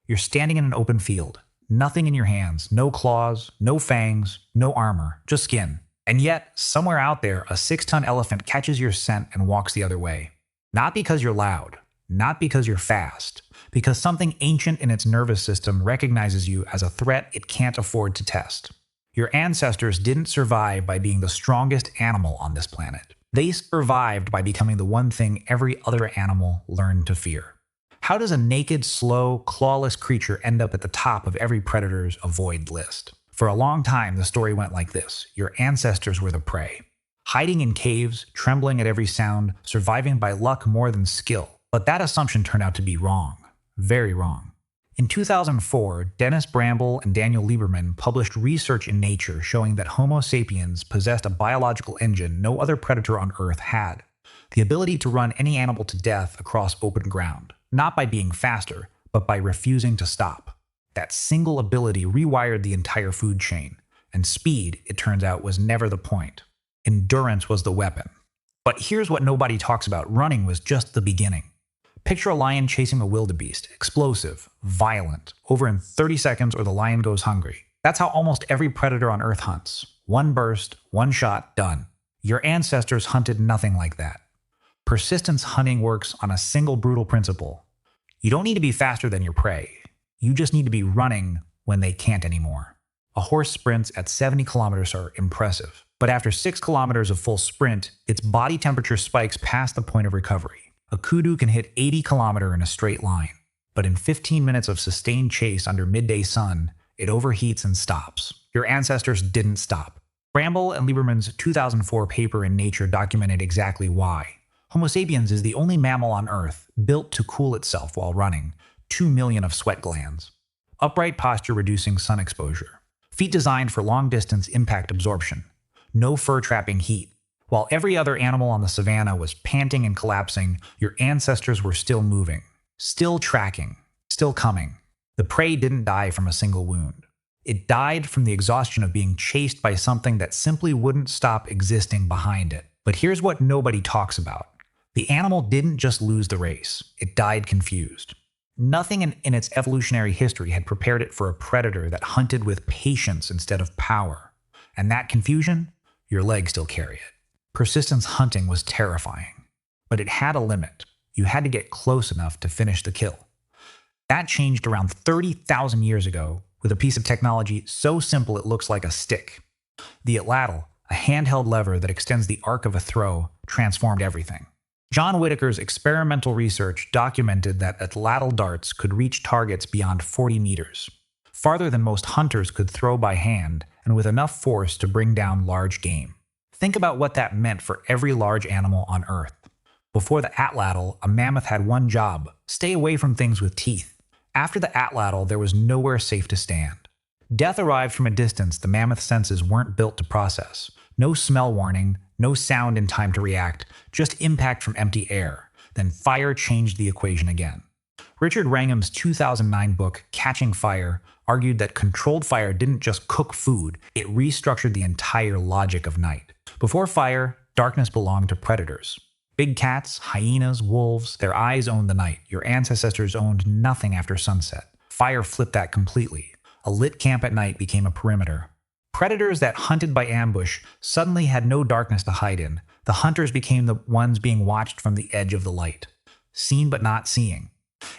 You're standing in an open field. Nothing in your hands, no claws, no fangs, no armor, just skin. And yet, somewhere out there, a 6-ton elephant catches your scent and walks the other way. Not because you're loud, not because you're fast, because something ancient in its nervous system recognizes you as a threat it can't afford to test. Your ancestors didn't survive by being the strongest animal on this planet. They survived by becoming the one thing every other animal learned to fear. How does a naked, slow, clawless creature end up at the top of every predator's avoid list? For a long time, the story went like this. Your ancestors were the prey. Hiding in caves, trembling at every sound, surviving by luck more than skill. But that assumption turned out to be wrong. Very wrong. In 2004, Dennis Bramble and Daniel Lieberman published research in Nature showing that Homo sapiens possessed a biological engine no other predator on Earth had. The ability to run any animal to death across open ground. Not by being faster, but by refusing to stop. That single ability rewired the entire food chain, and speed, it turns out, was never the point. Endurance was the weapon. But here's what nobody talks about. Running was just the beginning. Picture a lion chasing a wildebeest, explosive, violent, over in 30 seconds or the lion goes hungry. That's how almost every predator on Earth hunts. One burst, one shot, done. Your ancestors hunted nothing like that. Persistence hunting works on a single brutal principle. You don't need to be faster than your prey. You just need to be running when they can't anymore. A horse sprints at 70 kilometers are impressive, but after 6 kilometers of full sprint, its body temperature spikes past the point of recovery. A kudu can hit 80 kilometers in a straight line, but in 15 minutes of sustained chase under midday sun, it overheats and stops. Your ancestors didn't stop. Bramble and Lieberman's 2004 paper in Nature documented exactly why. Homo sapiens is the only mammal on Earth built to cool itself while running, 2 million of sweat glands. Upright posture reducing sun exposure. Feet designed for long-distance impact absorption. No fur-trapping heat. While every other animal on the savannah was panting and collapsing, your ancestors were still moving, still tracking, still coming. The prey didn't die from a single wound. It died from the exhaustion of being chased by something that simply wouldn't stop existing behind it. But here's what nobody talks about. The animal didn't just lose the race, it died confused. Nothing in its evolutionary history had prepared it for a predator that hunted with patience instead of power. And that confusion, your legs still carry it. Persistence hunting was terrifying, but it had a limit. You had to get close enough to finish the kill. That changed around 30,000 years ago with a piece of technology so simple it looks like a stick. The atlatl, a handheld lever that extends the arc of a throw, transformed everything. John Whitaker's experimental research documented that atlatl darts could reach targets beyond 40 meters, farther than most hunters could throw by hand and with enough force to bring down large game. Think about what that meant for every large animal on Earth. Before the atlatl, a mammoth had one job: stay away from things with teeth. After the atlatl, there was nowhere safe to stand. Death arrived from a distance the mammoth senses weren't built to process. No smell warning, no sound in time to react, just impact from empty air. Then fire changed the equation again. Richard Wrangham's 2009 book, Catching Fire, argued that controlled fire didn't just cook food, it restructured the entire logic of night. Before fire, darkness belonged to predators. Big cats, hyenas, wolves, their eyes owned the night. Your ancestors owned nothing after sunset. Fire flipped that completely. A lit camp at night became a perimeter. Predators that hunted by ambush suddenly had no darkness to hide in. The hunters became the ones being watched from the edge of the light. Seen but not seeing.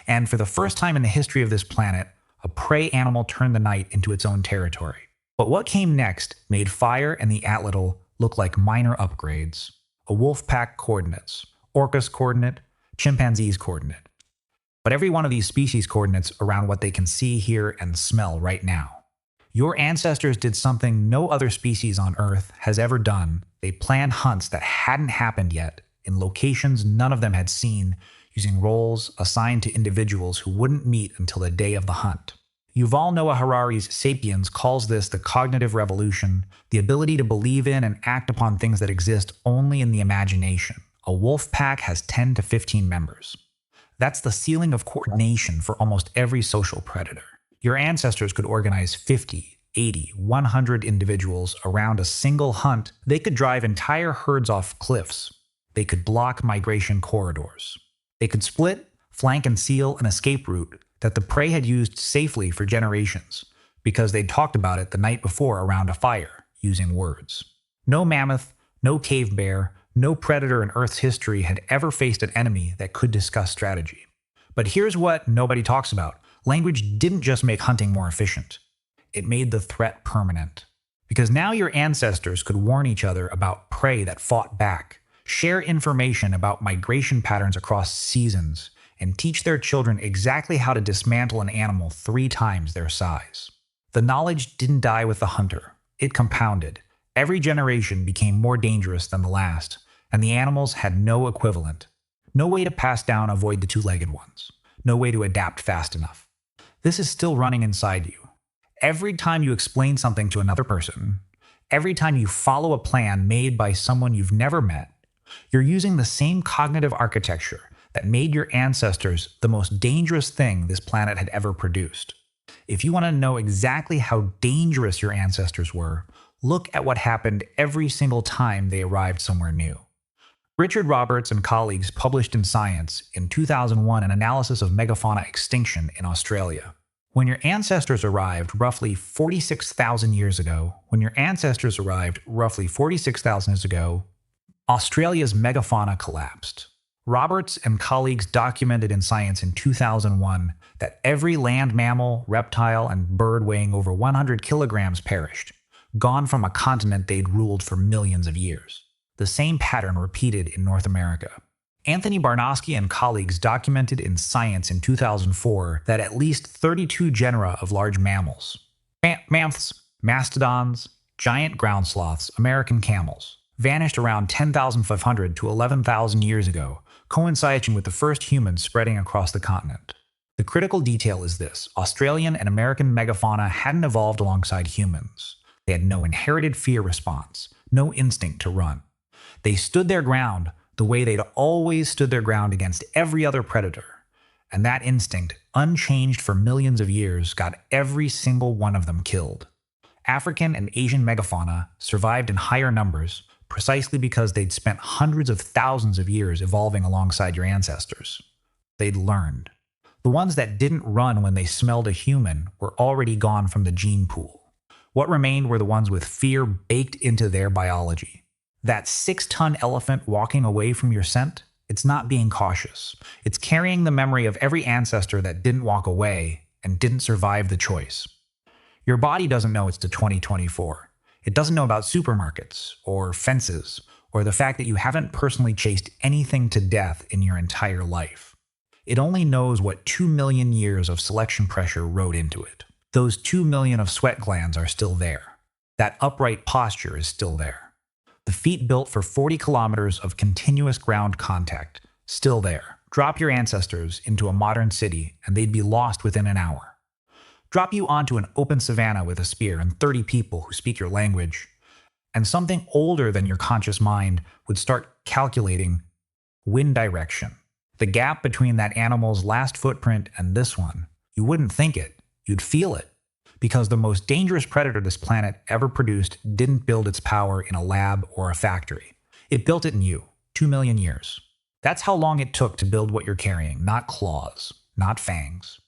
And for the first time in the history of this planet, a prey animal turned the night into its own territory. But what came next made fire and the atlatl look like minor upgrades. A wolf pack coordinates, orcas coordinate, chimpanzees coordinate. But every one of these species coordinates around what they can see, hear, and smell right now. Your ancestors did something no other species on Earth has ever done. They planned hunts that hadn't happened yet, in locations none of them had seen, using roles assigned to individuals who wouldn't meet until the day of the hunt. Yuval Noah Harari's Sapiens calls this the cognitive revolution, the ability to believe in and act upon things that exist only in the imagination. A wolf pack has 10 to 15 members. That's the ceiling of coordination for almost every social predator. Your ancestors could organize 50, 80, 100 individuals around a single hunt. They could drive entire herds off cliffs. They could block migration corridors. They could split, flank, and seal an escape route, that the prey had used safely for generations because they'd talked about it the night before around a fire using words. No mammoth, no cave bear, no predator in Earth's history had ever faced an enemy that could discuss strategy. But here's what nobody talks about. Language didn't just make hunting more efficient. It made the threat permanent. Because now your ancestors could warn each other about prey that fought back, share information about migration patterns across seasons, and teach their children exactly how to dismantle an animal 3 times their size. The knowledge didn't die with the hunter. It compounded. Every generation became more dangerous than the last, and the animals had no equivalent. No way to pass down avoid the 2-legged ones. No way to adapt fast enough. This is still running inside you. Every time you explain something to another person, every time you follow a plan made by someone you've never met, you're using the same cognitive architecture that made your ancestors the most dangerous thing this planet had ever produced. If you want to know exactly how dangerous your ancestors were, look at what happened every single time they arrived somewhere new. Richard Roberts and colleagues published in Science in 2001 an analysis of megafauna extinction in Australia. When your ancestors arrived roughly 46,000 years ago, Australia's megafauna collapsed. Roberts and colleagues documented in Science in 2001 that every land mammal, reptile, and bird weighing over 100 kilograms perished, gone from a continent they'd ruled for millions of years. The same pattern repeated in North America. Anthony Barnosky and colleagues documented in Science in 2004 that at least 32 genera of large mammals, mammoths, mastodons, giant ground sloths, American camels, vanished around 10,500 to 11,000 years ago, coinciding with the first humans spreading across the continent. The critical detail is this: Australian and American megafauna hadn't evolved alongside humans. They had no inherited fear response, no instinct to run. They stood their ground the way they'd always stood their ground against every other predator. And that instinct, unchanged for millions of years, got every single one of them killed. African and Asian megafauna survived in higher numbers precisely because they'd spent hundreds of thousands of years evolving alongside your ancestors. They'd learned. The ones that didn't run when they smelled a human were already gone from the gene pool. What remained were the ones with fear baked into their biology. That 6-ton elephant walking away from your scent, it's not being cautious. It's carrying the memory of every ancestor that didn't walk away and didn't survive the choice. Your body doesn't know it's to 2024. It doesn't know about supermarkets or fences or the fact that you haven't personally chased anything to death in your entire life. It only knows what 2 million years of selection pressure wrote into it. Those 2 million of sweat glands are still there. That upright posture is still there. The feet built for 40 kilometers of continuous ground contact, still there. Drop your ancestors into a modern city and they'd be lost within an hour. Drop you onto an open savanna with a spear and 30 people who speak your language, and something older than your conscious mind would start calculating wind direction. The gap between that animal's last footprint and this one, you wouldn't think it, you'd feel it. Because the most dangerous predator this planet ever produced didn't build its power in a lab or a factory. It built it in you, 2 million years. That's how long it took to build what you're carrying, not claws, not fangs.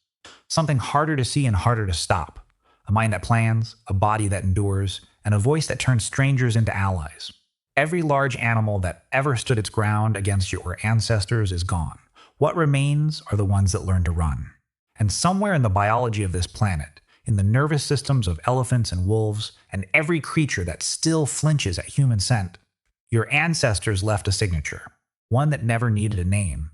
Something harder to see and harder to stop. A mind that plans, a body that endures, and a voice that turns strangers into allies. Every large animal that ever stood its ground against your ancestors is gone. What remains are the ones that learn to run. And somewhere in the biology of this planet, in the nervous systems of elephants and wolves, and every creature that still flinches at human scent, your ancestors left a signature, one that never needed a name,